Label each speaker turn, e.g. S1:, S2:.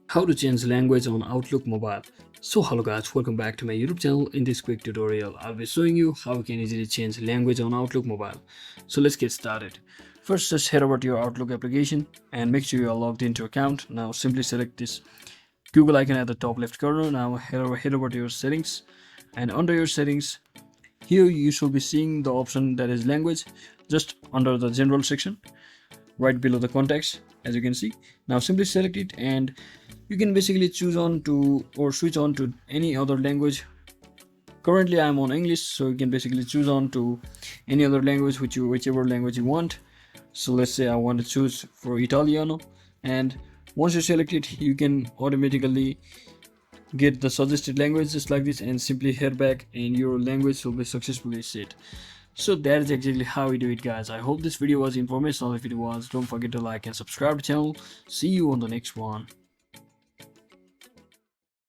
S1: How to change language on Outlook mobile. So hello guys, welcome back to my YouTube channel. In this quick tutorial I'll be showing you how you can easily change language on Outlook mobile. So let's get started. First, just head over to your Outlook application and make sure you are logged into your account. Now simply select this Google icon at the top left corner. Now head over to your settings, and under your settings here you should be seeing the option that is language just under the general section right below the context, as you can see. Now simply select it, and you can basically choose on to or switch on to any other language. Currently I'm on English, so you can basically choose on to any other language whichever language you want. So let's say I want to choose for Italiano, and once you select it you can automatically get the suggested language just like this, and simply head back and your language will be successfully set. So that is exactly how we do it, guys. I hope this video was informational. If it was, don't forget to like and subscribe to the channel. See you on the next one.